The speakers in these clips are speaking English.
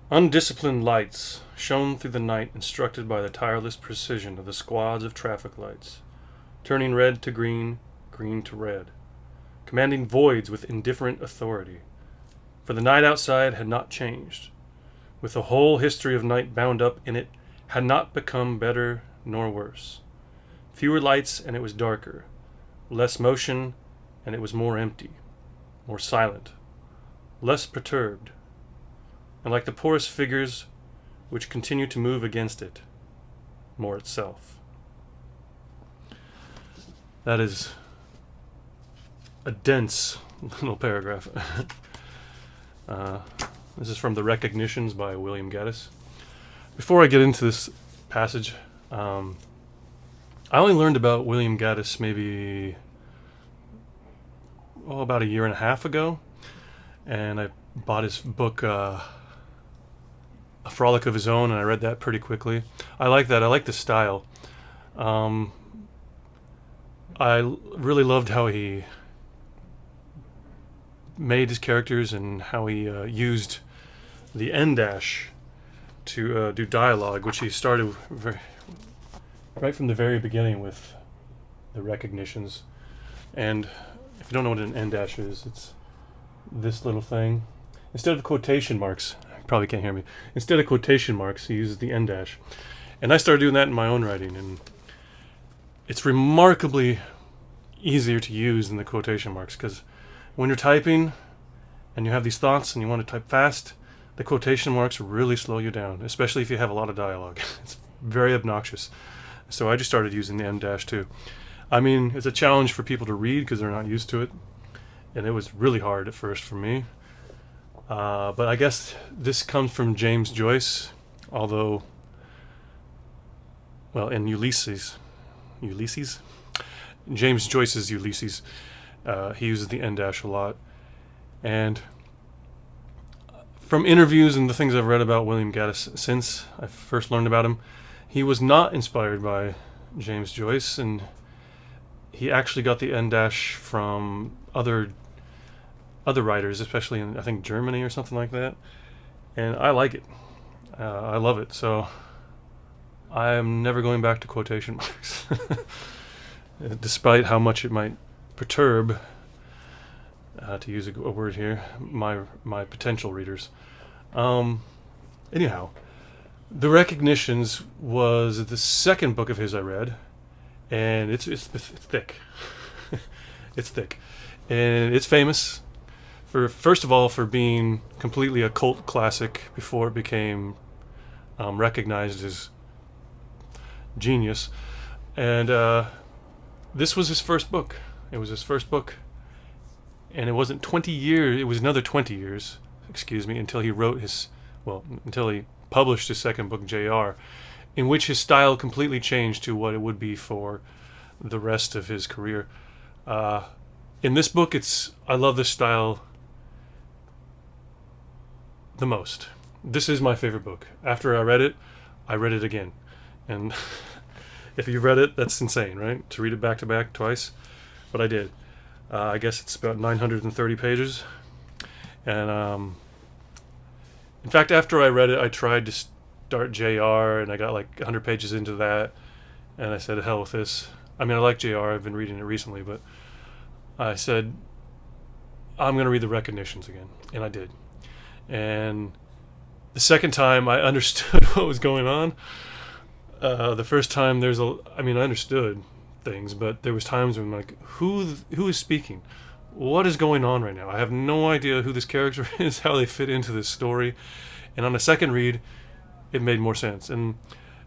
Undisciplined lights shone through the night, instructed by the tireless precision of the squads of traffic lights, turning red to green, green to red, commanding voids with indifferent authority. For the night outside had not changed, with the whole history of night bound up in it, had not become better nor worse. Fewer lights and it was darker, less motion and it was more empty, more silent, less perturbed, and like the porous figures which continue to move against it, more itself. That is a dense little paragraph. This is from The Recognitions by William Gaddis. Before I get into this passage, I only learned about William Gaddis maybe about a year and a half ago, and I bought his book A Frolic of His Own, and I read that pretty quickly. I like that. I like the style. I really loved how he made his characters and how he used the en dash to do dialogue, which he started right from the very beginning with the recognitions. And if you don't know what an en dash is, it's this little thing. Instead of quotation marks, you probably can't hear me. Instead of quotation marks, he uses the en dash. And I started doing that in my own writing, and it's remarkably easier to use than the quotation marks, because when you're typing and you have these thoughts and you want to type fast, the quotation marks really slow you down, especially if you have a lot of dialogue. It's very obnoxious. So I just started using the en dash too. I mean, it's a challenge for people to read because they're not used to it, and it was really hard at first for me. But I guess this comes from James Joyce, although, well, in Ulysses, James Joyce's Ulysses, he uses the en dash a lot. And from interviews and the things I've read about William Gaddis since I first learned about him, he was not inspired by James Joyce, and he actually got the en dash from other writers, especially in, I think, Germany or something like that. And I like it. I love it. So I am never going back to quotation marks, despite how much it might perturb, to use a word here, my potential readers. Anyhow, The Recognitions was the second book of his I read, and it's thick. It's thick, and it's famous for, first of all, for being completely a cult classic before it became recognized as genius. And this was his first book. It was his first book. And it wasn't 20 years, it was another 20 years, until he until he published his second book, J.R., in which his style completely changed to what it would be for the rest of his career. In this book, I love this style the most. This is my favorite book. After I read it again. And if you read it, that's insane, right? To read it back to back twice. But I did. I guess it's about 930 pages. And in fact, after I read it, I tried to start JR, and I got like 100 pages into that. And I said, hell with this. I mean, I like JR. I've been reading it recently, but I said, I'm going to read The Recognitions again. And I did. And the second time, I understood what was going on. The first time, I understood things, but there was times when I'm like, who is speaking? What is going on right now? I have no idea who this character is, how they fit into this story. And on a second read, it made more sense. And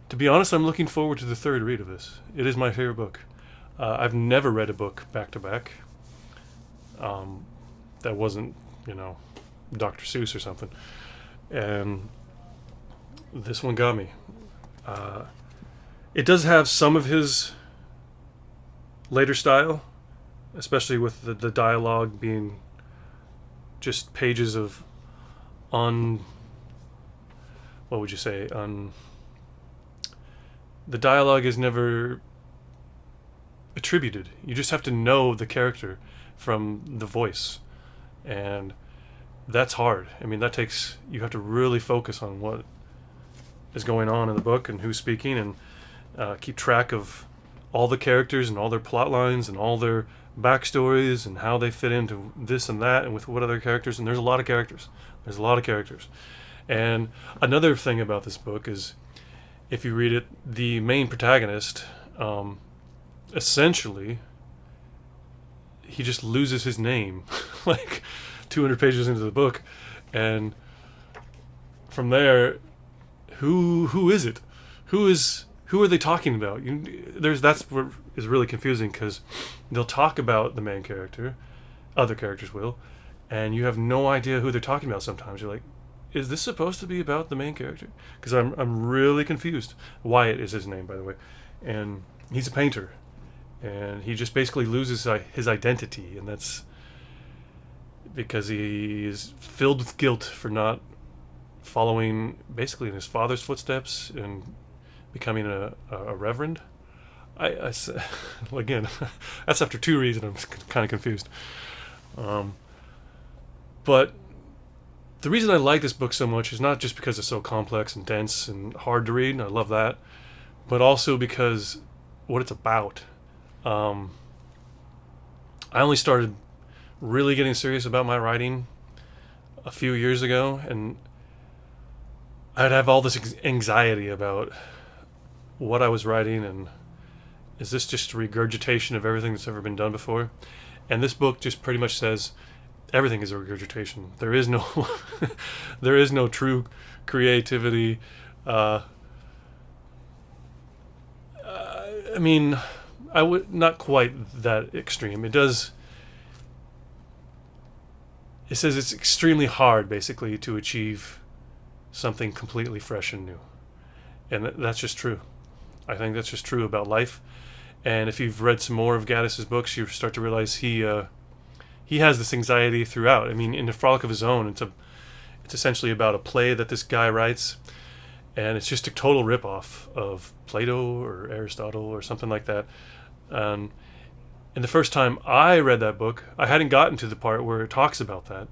to be honest, I'm looking forward to the third read of this. It is my favorite book. I've never read a book back to back that wasn't, Dr. Seuss or something. And this one got me. It does have some of his later style, especially with the dialogue being just pages of the dialogue is never attributed. You just have to know the character from the voice. And that's hard. I mean, you have to really focus on what is going on in the book and who's speaking, and keep track of all the characters and all their plot lines and all their backstories and how they fit into this and that and with what other characters. And there's a lot of characters. And another thing about this book is, if you read it, the main protagonist, essentially, he just loses his name like 200 pages into the book, and from there, who is it? Who are they talking about? That's what is really confusing, because they'll talk about the main character, other characters will, and you have no idea who they're talking about. Sometimes you're like, is this supposed to be about the main character? Because I'm really confused. Wyatt is his name, by the way, and he's a painter, and he just basically loses his identity, and that's because he is filled with guilt for not following basically in his father's footsteps and becoming a reverend. Again, that's after 2 reads, and I'm kind of confused. But the reason I like this book so much is not just because it's so complex and dense and hard to read, and I love that, but also because what it's about. I only started really getting serious about my writing a few years ago, and I'd have all this anxiety about what I was writing, and is this just a regurgitation of everything that's ever been done before? And this book just pretty much says everything is a regurgitation. There is no there is no true creativity. I mean, I would not quite that extreme. It says it's extremely hard, basically, to achieve something completely fresh and new, and that's just true. I think that's just true about life. And if you've read some more of Gaddis's books, you start to realize he has this anxiety throughout. I mean, in A Frolic of His Own, it's essentially about a play that this guy writes, and it's just a total ripoff of Plato or Aristotle or something like that. And the first time I read that book, I hadn't gotten to the part where it talks about that.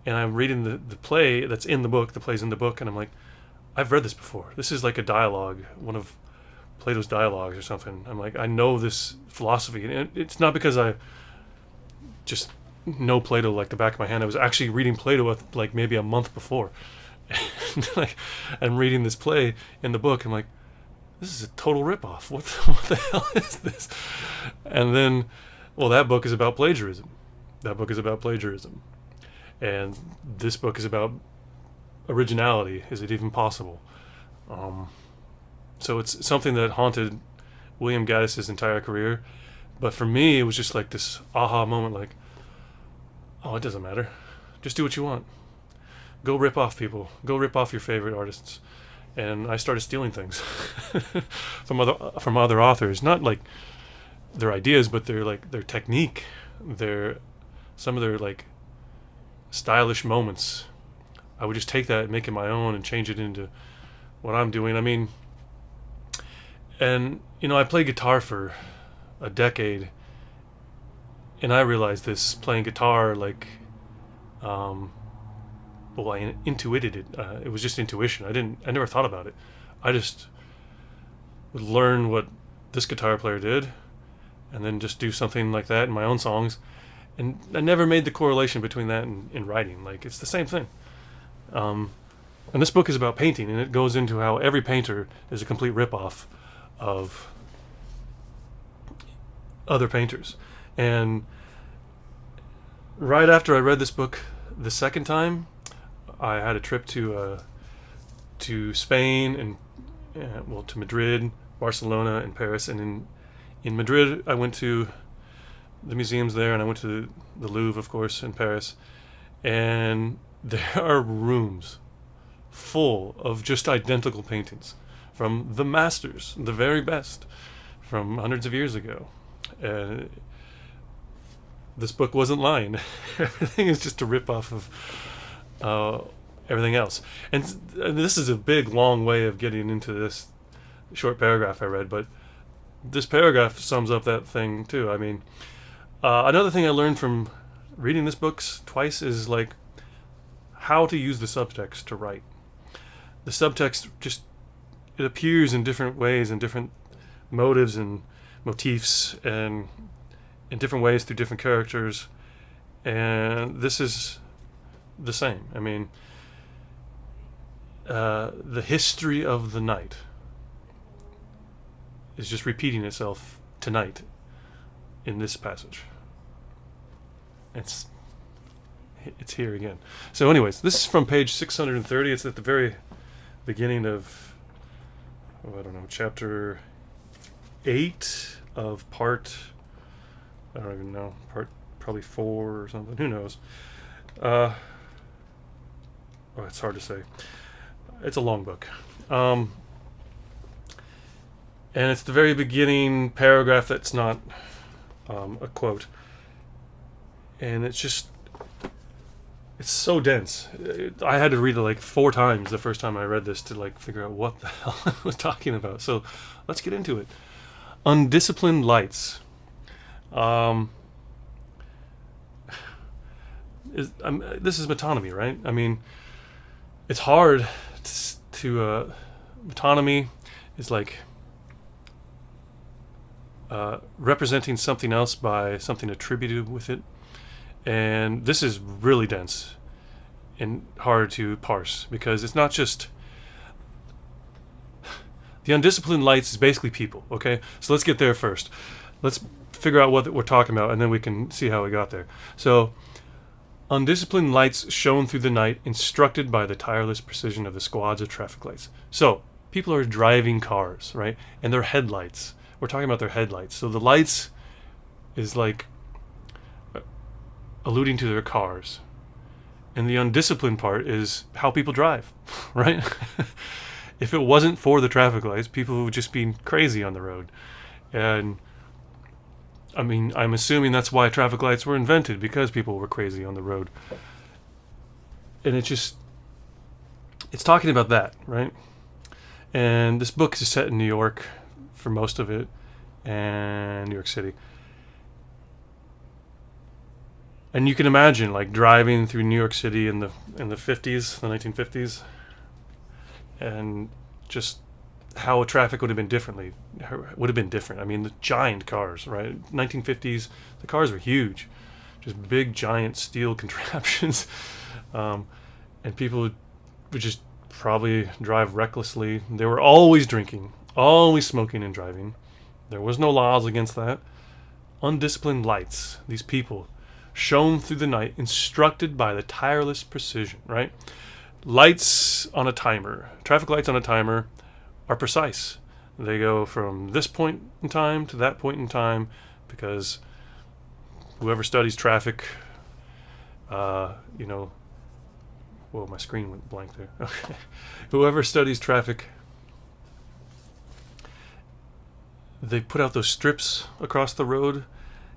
And I'm reading the play that's in the book, the play's in the book, and I'm like, I've read this before. This is like a dialogue, one of Plato's dialogues or something. I'm like, I know this philosophy. And it's not because I just know Plato like the back of my hand. I was actually reading Plato like maybe a month before. And like, I'm reading this play in the book. I'm like, this is a total ripoff. What the hell is this? And then, well, that book is about plagiarism. And this book is about originality. Is it even possible? So it's something that haunted William Gaddis' entire career. But for me, it was just like this aha moment, like, oh, it doesn't matter. Just do what you want. Go rip off people. Go rip off your favorite artists. And I started stealing things from other authors. Not like their ideas, but their technique, some of their like stylish moments. I would just take that and make it my own and change it into what I'm doing. I mean, and I played guitar for a decade, and I realized this playing guitar, like, I intuited it. It was just intuition. I never thought about it. I just would learn what this guitar player did, and then just do something like that in my own songs. And I never made the correlation between that and writing. Like, it's the same thing. And this book is about painting, and it goes into how every painter is a complete ripoff of other painters. And right after I read this book the second time, I had a trip to Spain and to Madrid, Barcelona, and Paris. And in Madrid, I went to the museums there, and I went to the Louvre, of course, in Paris. And there are rooms full of just identical paintings from the masters, the very best, from hundreds of years ago. This book wasn't lying. Everything is just a ripoff of everything else. And this is a big, long way of getting into this short paragraph I read, but this paragraph sums up that thing too. I mean, another thing I learned from reading this book twice is, like, how to use the subtext to write. The subtext just, it appears in different ways and different motives and motifs and in different ways through different characters, and this is the same. I mean, the history of the night is just repeating itself tonight in this passage. It's here again. So anyways, this is from page 630. It's at the very beginning of, I don't know, chapter 8 of part, I don't even know, part probably 4 or something, who knows. It's hard to say. It's a long book. And it's the very beginning paragraph that's not a quote. And it's just, it's so dense. I had to read it like 4 times the first time I read this to like figure out what the hell I was talking about. So let's get into it. Undisciplined lights. This is metonymy, right? I mean, it's hard to metonymy is like representing something else by something attributed with it, and this is really dense and hard to parse because it's not just the undisciplined lights is basically people. Okay, so let's get there first. Let's figure out what we're talking about, and then we can see how we got there. So, undisciplined lights shone through the night, instructed by the tireless precision of the squads of traffic lights. So, people are driving cars, right? And their headlights. We're talking about their headlights. So the lights is like alluding to their cars. And the undisciplined part is how people drive, right? If it wasn't for the traffic lights, people would just be crazy on the road. And I mean, I'm assuming that's why traffic lights were invented, because people were crazy on the road. And it's talking about that, right? And this book is set in New York for most of it, and New York City. And you can imagine like driving through New York City in the 50s, the 1950s, and just how traffic would have been different. I mean, the giant cars, right? 1950s, the cars were huge, just big, giant steel contraptions, and people would just probably drive recklessly. They were always drinking, always smoking and driving. There was no laws against that. Undisciplined lights, these people, shone through the night, instructed by the tireless precision, right? Lights on a timer, traffic lights on a timer, are precise. They go from this point in time to that point in time because whoever studies traffic, whoa, my screen went blank there. Okay. Whoever studies traffic, they put out those strips across the road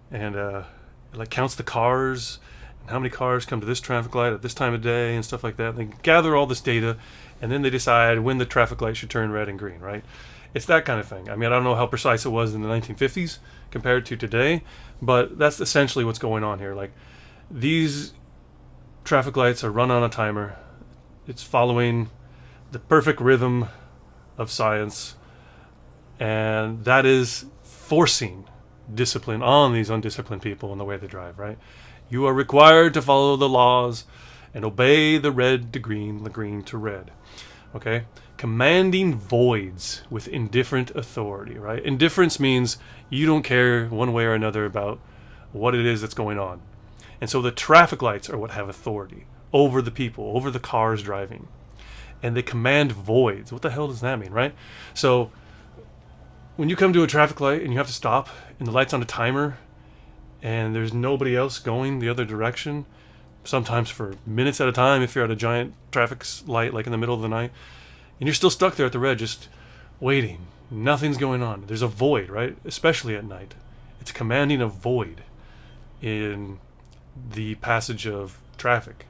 and it like counts the cars and how many cars come to this traffic light at this time of day and stuff like that. They gather all this data and then they decide when the traffic light should turn red and green, right? It's that kind of thing. I mean, I don't know how precise it was in the 1950s compared to today, but that's essentially what's going on here. Like, these traffic lights are run on a timer. It's following the perfect rhythm of science, and that is forcing discipline on these undisciplined people in the way they drive, right? You are required to follow the laws and obey the red to green, the green to red. Okay? Commanding voids with indifferent authority, right? Indifference means you don't care one way or another about what it is that's going on. And so the traffic lights are what have authority over the people, over the cars driving. And they command voids. What the hell does that mean, right? So when you come to a traffic light and you have to stop and the light's on a timer and there's nobody else going the other direction, sometimes for minutes at a time if you're at a giant traffic light like in the middle of the night, and you're still stuck there at the red just waiting. Nothing's going on. There's a void, right? Especially at night. It's commanding a void in the passage of traffic.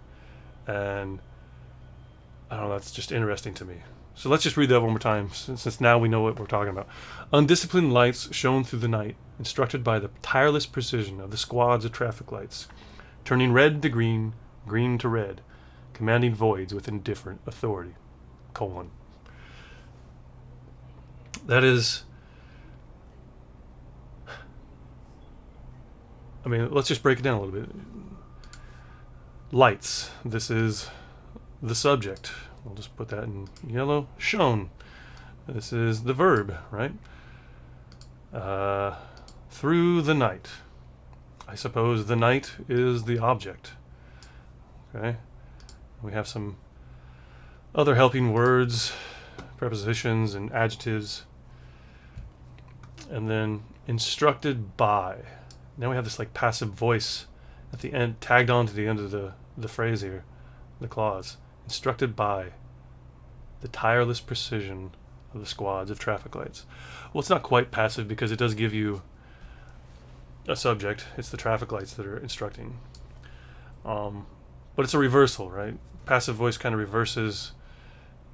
And I don't know, that's just interesting to me. So let's just read that one more time, since now we know what we're talking about. Undisciplined lights shone through the night, instructed by the tireless precision of the squads of traffic lights, turning red to green, green to red, commanding voids with indifferent authority, colon. That is, I mean, let's just break it down a little bit. Lights. This is the subject. We'll just put that in yellow. Shown. This is the verb, right? Through the night. I suppose the night is the object. Okay. We have some other helping words, prepositions, and adjectives. And then instructed by. Now we have this like passive voice at the end, tagged on to the end of the phrase here, the clause. Instructed by the tireless precision of the squads of traffic lights. Well, it's not quite passive because it does give you a subject. It's the traffic lights that are instructing. But it's a reversal, right? Passive voice kind of reverses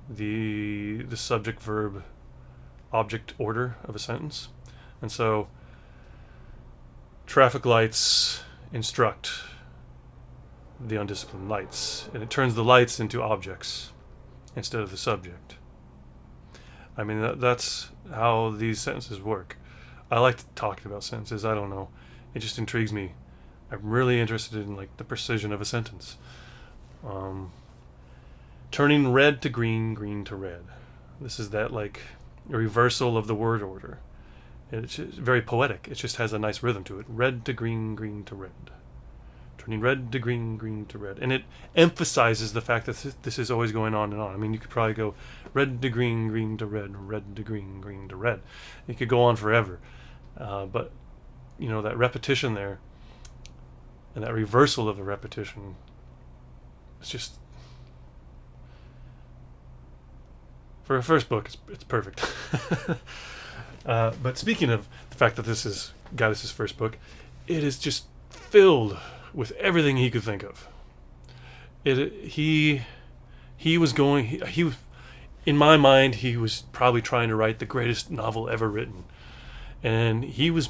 the subject verb object order of a sentence. And so traffic lights instruct the undisciplined lights, and it turns the lights into objects instead of the subject. I mean, that's how these sentences work. I like talking about sentences. I don't know. It just intrigues me. I'm really interested in like the precision of a sentence. Turning red to green, green to red. This is that like a reversal of the word order. It's very poetic. It just has a nice rhythm to it. Red to green, green to red. Turning red to green, green to red. And it emphasizes the fact that this is always going on and on. I mean, you could probably go red to green, green to red, red to green, green to red. It could go on forever. But, you know, that repetition there and that reversal of the repetition, it's just... For a first book, it's perfect. But speaking of the fact that this is Gaddis' first book, it is just filled with everything he could think of. He was in my mind, he was probably trying to write the greatest novel ever written. And he was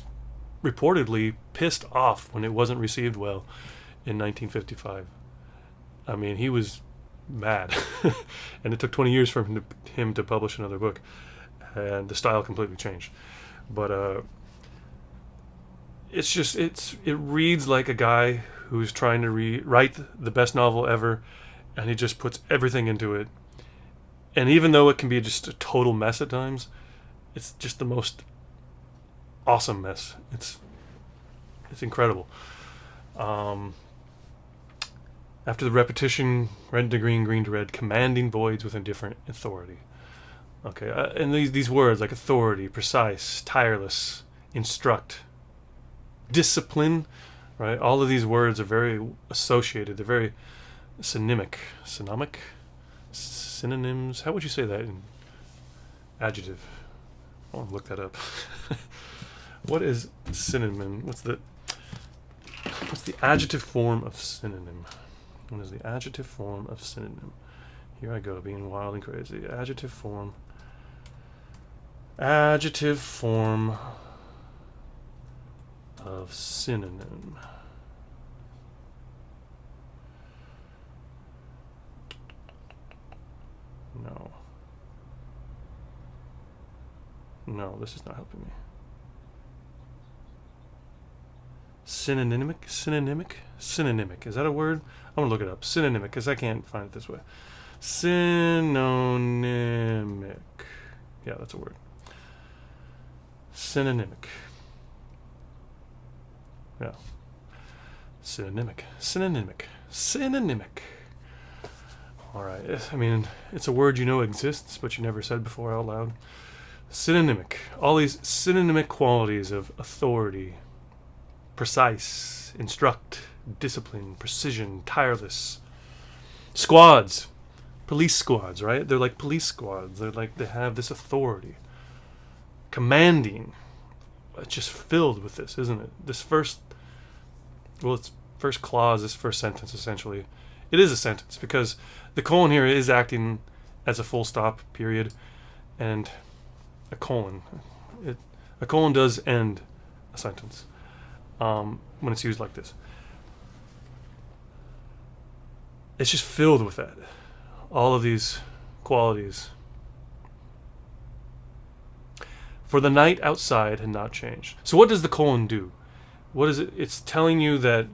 reportedly pissed off when it wasn't received well in 1955. I mean, he was mad. And it took 20 years for him to publish another book. And the style completely changed. But it reads like a guy who's trying to write the best novel ever, and he just puts everything into it. And even though it can be just a total mess at times, it's just the most awesome mess. It's incredible. After the repetition, red to green, green to red, commanding voids with indifferent authority. Okay, and these words like authority, precise, tireless, instruct, discipline, right? All of these words are very associated. They're very synonymic. Synonyms. How would you say that in adjective? I want to look that up. What is synonym? What's the adjective form of synonym? What is the adjective form of synonym? Here I go, being wild and crazy. Adjective form of synonym. No, this is not helping me. Synonymic. Is that a word? I'm gonna look it up. Synonymic, because I can't find it this way. Synonymic. Yeah, that's a word. Synonymic. Yeah. Synonymic. All right. I mean, it's a word you know exists, but you never said before out loud. Synonymic. All these synonymic qualities of authority, precise, instruct, discipline, precision, tireless. Squads. Police squads, right? They're like police squads. They have this authority. Commanding. It's just filled with this, isn't it? It's first clause, this first sentence, essentially. It is a sentence because the colon here is acting as a full stop, period, and a colon. A colon does end a sentence when it's used like this. It's just filled with that. All of these qualities. For the night outside had not changed. So what does the colon do? What is it? It's telling you that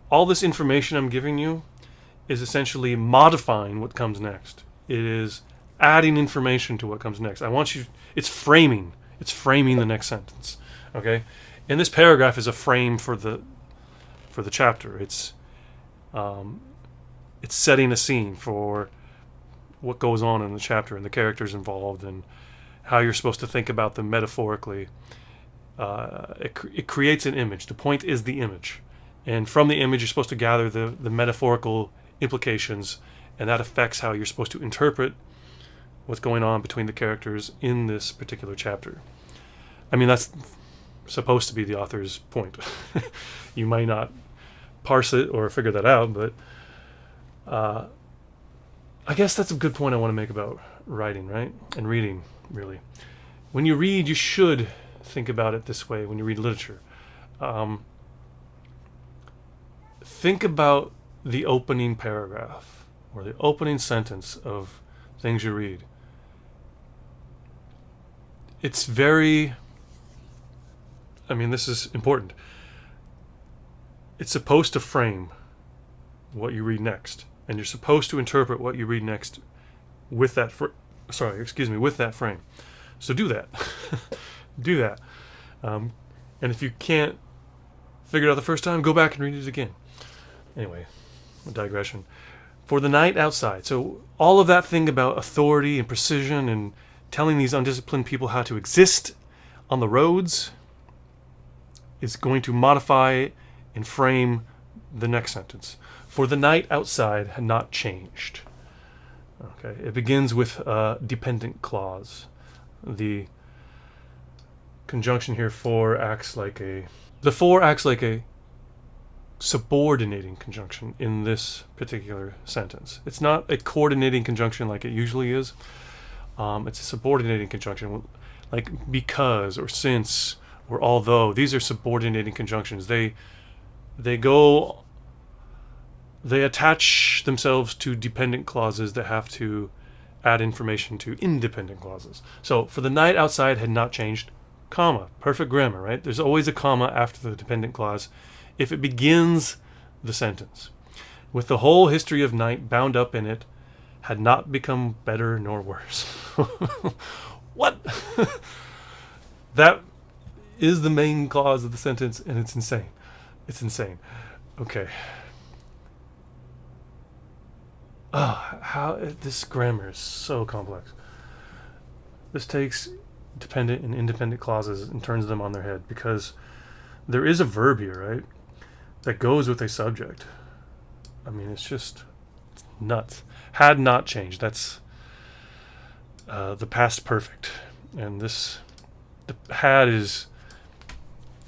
all this information I'm giving you is essentially modifying what comes next. It is adding information to what comes next. I want you, it's framing. It's framing the next sentence. Okay? And this paragraph is a frame for the chapter. It's setting a scene for what goes on in the chapter and the characters involved and how you're supposed to think about them metaphorically. It creates an image. The point is the image. And from the image, you're supposed to gather the metaphorical implications, and that affects how you're supposed to interpret what's going on between the characters in this particular chapter. I mean, that's supposed to be the author's point. You might not parse it or figure that out, but I guess that's a good point I want to make about writing, right? And reading, really. When you read, you should think about it this way when you read literature. Think about the opening paragraph or the opening sentence of things you read. It's very, I mean, this is important. It's supposed to frame what you read next, and you're supposed to interpret what you read next with that with that frame. So do that. Do that. And if you can't figure it out the first time, go back and read it again. Anyway, a digression. For the night outside. So all of that thing about authority and precision and telling these undisciplined people how to exist on the roads is going to modify and frame the next sentence. For the night outside had not changed. Okay, it begins with a dependent clause. The conjunction here the for acts like a subordinating conjunction in this particular sentence. It's not a coordinating conjunction like it usually is. It's a subordinating conjunction, like because or since or although. These are subordinating conjunctions. They attach themselves to dependent clauses that have to add information to independent clauses. So for the night outside had not changed, comma, perfect grammar, right? There's always a comma after the dependent clause if it begins the sentence. With the whole history of night bound up in it, had not become better nor worse. What? That is the main clause of the sentence, and it's insane. It's insane. Okay. How this grammar is so complex. This takes dependent and independent clauses and turns them on their head, because there is a verb here, right, that goes with a subject. I mean, it's nuts. Had not changed. That's the past perfect, and the had is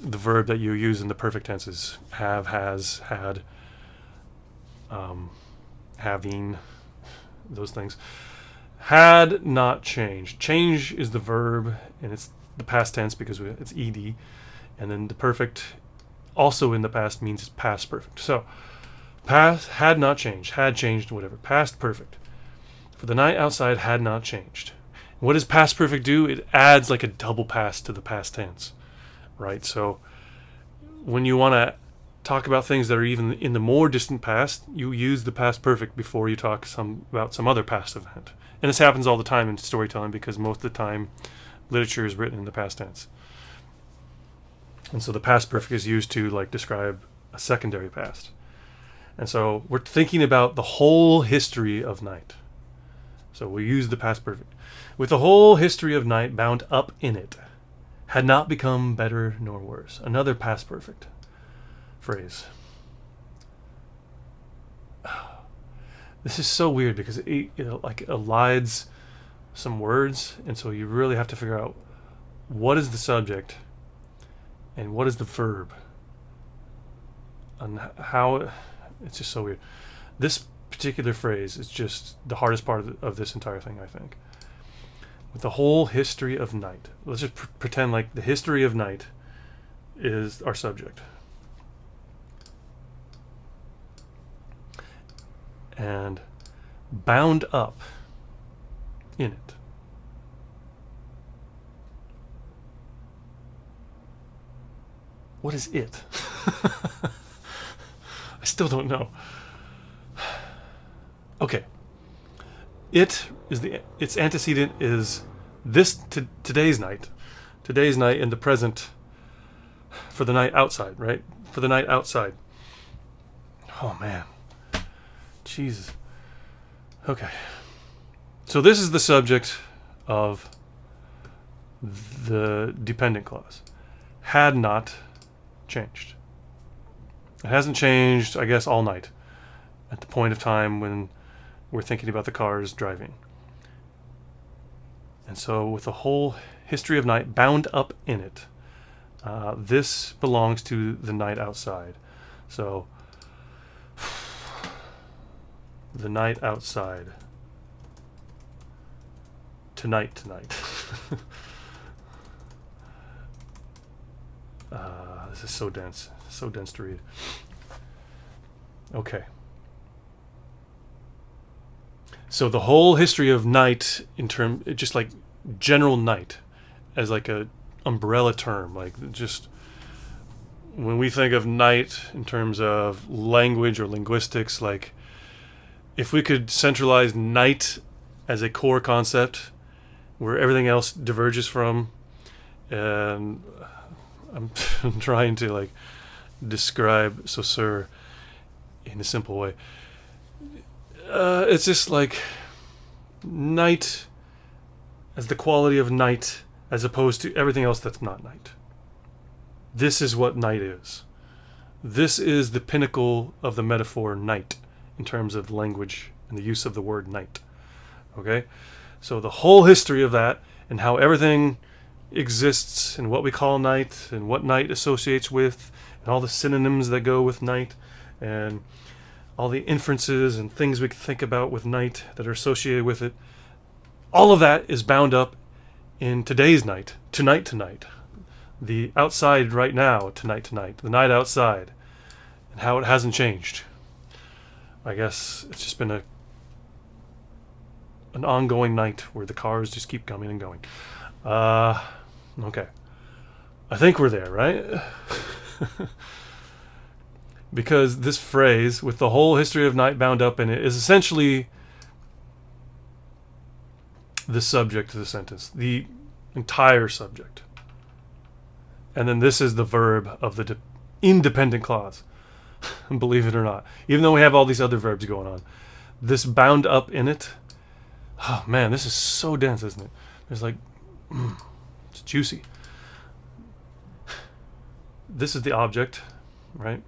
the verb that you use in the perfect tenses: have, has, had, having, those things. Had not changed. Change is the verb, and it's the past tense because it's ed, and then the perfect also in the past means it's past perfect. So past had not changed, had changed, whatever. Past perfect. For the night outside had not changed. What does past perfect do? It adds like a double past to the past tense, right? So when you want to talk about things that are even in the more distant past, you use the past perfect before you talk about some other past event. And this happens all the time in storytelling because most of the time literature is written in the past tense. And so the past perfect is used to like describe a secondary past. And so we're thinking about the whole history of night. So we use the past perfect. With the whole history of night bound up in it, had not become better nor worse. Another past perfect phrase. This is so weird because it elides some words, and so you really have to figure out what is the subject and what is the verb, and how it's just so weird. This particular phrase is just the hardest part of this entire thing, I think. With the whole history of night, let's just pretend like the history of night is our subject. and bound up in it. What is it? I still don't know. Okay. Its antecedent is today's night. Today's night in the present for the night outside, right? For the night outside. Oh man. Jesus. Okay. So this is the subject of the dependent clause. Had not changed. It hasn't changed, I guess, all night at the point of time when we're thinking about the cars driving. And so with the whole history of night bound up in it, this belongs to the night outside. So the night outside. Tonight. This is so dense to read. Okay. So the whole history of night just like general night as like a umbrella term, like just when we think of night in terms of language or linguistics, like if we could centralize night as a core concept where everything else diverges from, and I'm trying to like describe Saussure in a simple way. It's just like night as the quality of night as opposed to everything else that's not night. This is what night is. This is the pinnacle of the metaphor night in terms of language and the use of the word night. Okay? So the whole history of that and how everything exists and what we call night and what night associates with and all the synonyms that go with night and all the inferences and things we can think about with night that are associated with it. All of that is bound up in today's night, tonight, the outside right now, tonight, the night outside, and how it hasn't changed. I guess it's just been an ongoing night where the cars just keep coming and going. Okay. I think we're there, right? Because this phrase, with the whole history of night bound up in it, is essentially the subject of the sentence, the entire subject. And then this is the verb of the independent clause, believe it or not. Even though we have all these other verbs going on, this bound up in it, oh man, this is so dense, isn't it? There's like, it's juicy. This is the object, right?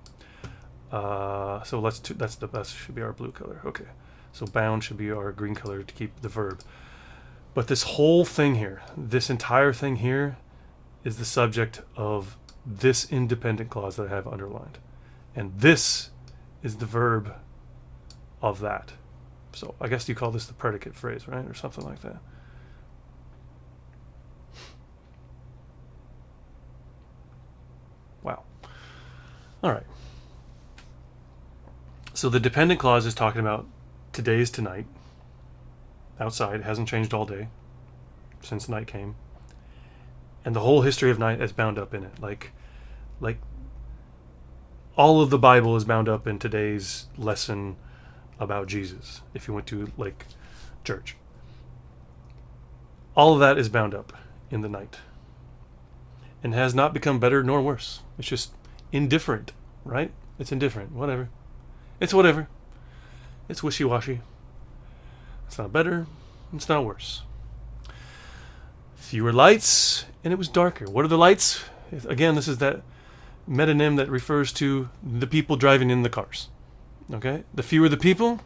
So that should be our blue color. Okay, so bound should be our green color to keep the verb. But this whole thing here, this entire thing here, is the subject of this independent clause that I have underlined, and this is the verb of that. So I guess you call this the predicate phrase, right, or something like that. Wow. All right. So the dependent clause is talking about today's tonight. Outside, it hasn't changed all day since night came. And the whole history of night is bound up in it. Like all of the Bible is bound up in today's lesson about Jesus, if you went to like church. All of that is bound up in the night. And has not become better nor worse. It's just indifferent, right? It's indifferent. Whatever. It's whatever. It's wishy-washy. It's not better. It's not worse. Fewer lights, and it was darker. What are the lights? Again, this is that metonym that refers to the people driving in the cars. Okay? The fewer the people,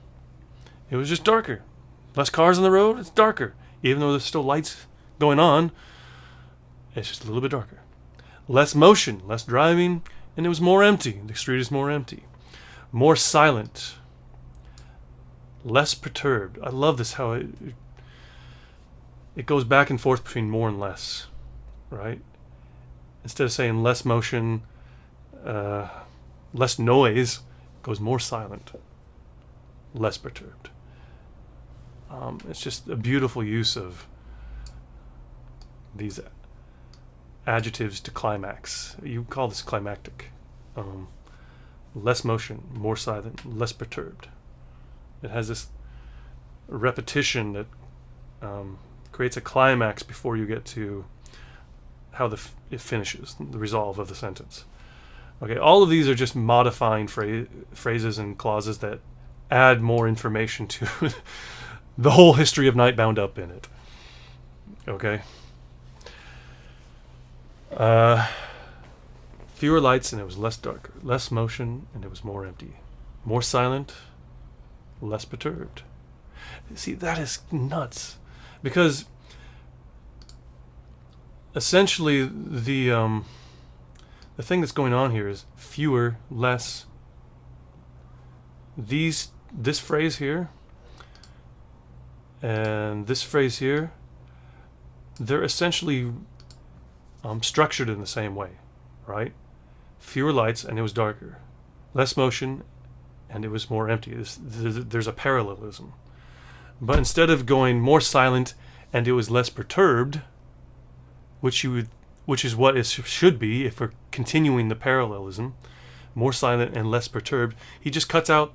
it was just darker. Less cars on the road, it's darker. Even though there's still lights going on, it's just a little bit darker. Less motion, less driving, and it was more empty. The street is more empty. More silent. Less perturbed. I love this, how it goes back and forth between more and less, right? Instead of saying less motion, less noise, it goes more silent. less perturbed. It's just a beautiful use of these adjectives to climax. You call this climactic. Less motion, more silent, less perturbed. It has this repetition that creates a climax before you get to how it finishes, the resolve of the sentence. Okay, all of these are just modifying phrases and clauses that add more information to the whole history of night bound up in it. Okay? Fewer lights and it was less darker. Less motion and it was more empty. More silent, less perturbed. See, that is nuts. Because essentially the thing that's going on here is fewer, less. This phrase here and this phrase here, they're essentially structured in the same way, right? Fewer lights and it was darker. Less motion and it was more empty. There's a parallelism. But instead of going more silent and it was less perturbed, which is what it should be if we're continuing the parallelism, more silent and less perturbed, he just cuts out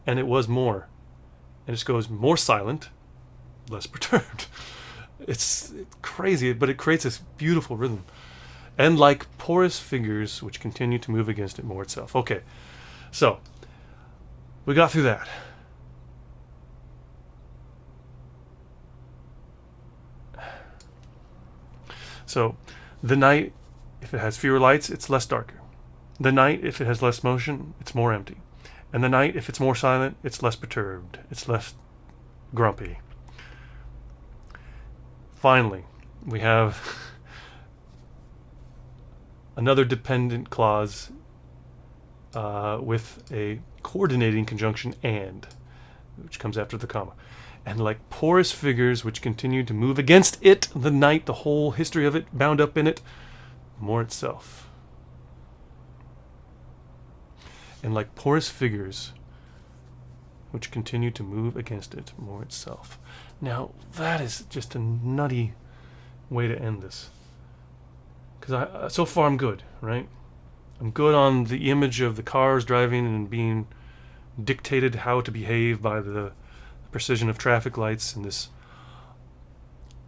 and it was more. And it just goes more silent, less perturbed. It's crazy, but it creates this beautiful rhythm. And like porous figures which continue to move against it more itself. Okay, so we got through that. So the night, if it has fewer lights, it's less darker. The night, if it has less motion, it's more empty. And the night, if it's more silent, it's less perturbed. It's less grumpy. Finally, we have another dependent clause with a coordinating conjunction and, which comes after the comma. And like porous figures which continue to move against it, the night, the whole history of it, bound up in it, more itself. And like porous figures which continue to move against it, more itself. Now, that is just a nutty way to end this. Because so far I'm good, right? I'm good on the image of the cars driving and being dictated how to behave by the precision of traffic lights and this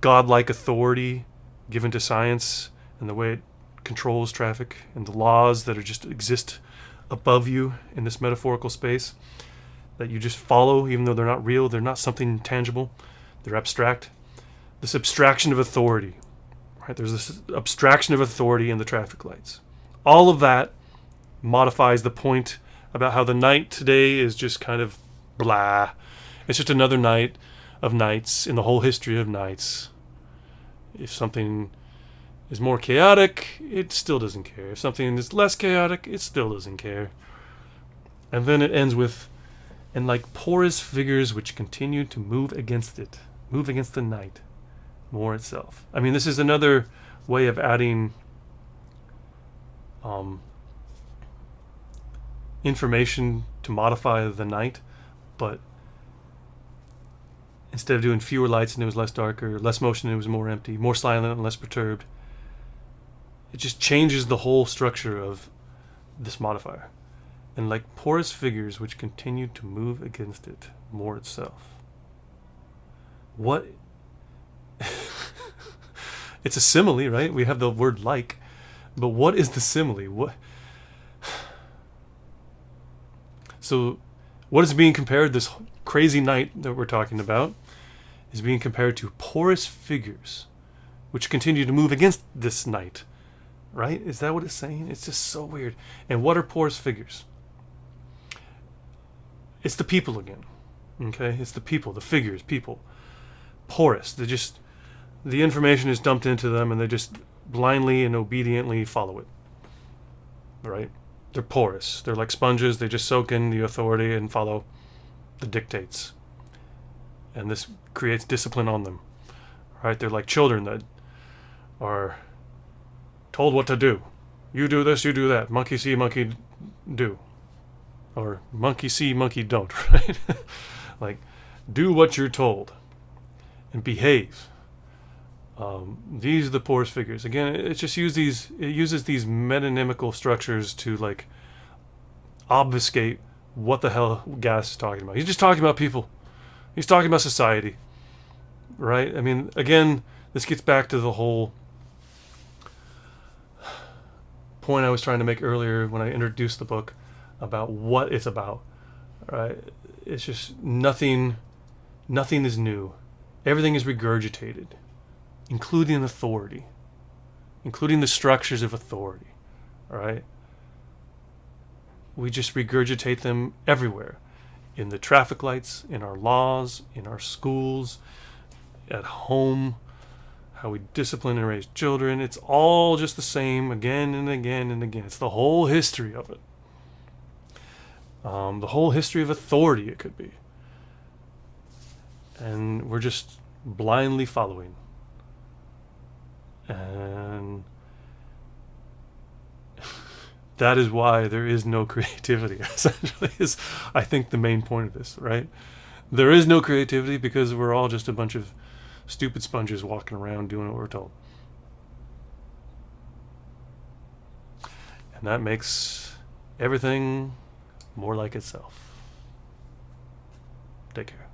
godlike authority given to science and the way it controls traffic and the laws that are just exist above you in this metaphorical space that you just follow even though they're not real, they're not something tangible, they're abstract. This abstraction of authority, right? There's this abstraction of authority in the traffic lights. All of that modifies the point about how the night today is just kind of blah. It's just another night of nights in the whole history of nights. If something is more chaotic, it still doesn't care. If something is less chaotic, it still doesn't care. And then it ends with, and like porous figures which continue to move against it, move against the night, more itself. I mean, this is another way of adding information to modify the night, but instead of doing fewer lights and it was less darker, less motion and it was more empty, more silent and less perturbed, it just changes the whole structure of this modifier. And like porous figures which continue to move against it, more itself. What? It's a simile, right? We have the word like, but what is the simile? What? So what is being compared, this crazy night that we're talking about, is being compared to porous figures which continue to move against this night, right? Is that what it's saying? It's just so weird. And what are porous figures? It's the people again, okay? It's the people, the figures, people. Porous. The information is dumped into them and they just blindly and obediently follow it, right? They're porous. They're like sponges. They just soak in the authority and follow the dictates. And this creates discipline on them, right? They're like children that are told what to do. You do this, you do that. Monkey see, monkey do. Or monkey see, monkey don't, right? Like, do what you're told and behave. These are the poorest figures. Again, it uses these metonymical structures to like obfuscate what the hell Gaddis is talking about. He's just talking about people. He's talking about society, right? I mean, again, this gets back to the whole point I was trying to make earlier when I introduced the book about what it's about, right? It's just nothing is new. Everything is regurgitated, including authority, including the structures of authority, right? We just regurgitate them everywhere. In the traffic lights, in our laws, in our schools, at home, how we discipline and raise children. It's all just the same again and again and again. It's the whole history of it. The whole history of authority, it could be. And we're just blindly following. And that is why there is no creativity, essentially, is, I think, the main point of this, right? There is no creativity because we're all just a bunch of stupid sponges walking around doing what we're told. And that makes everything more like itself. Take care.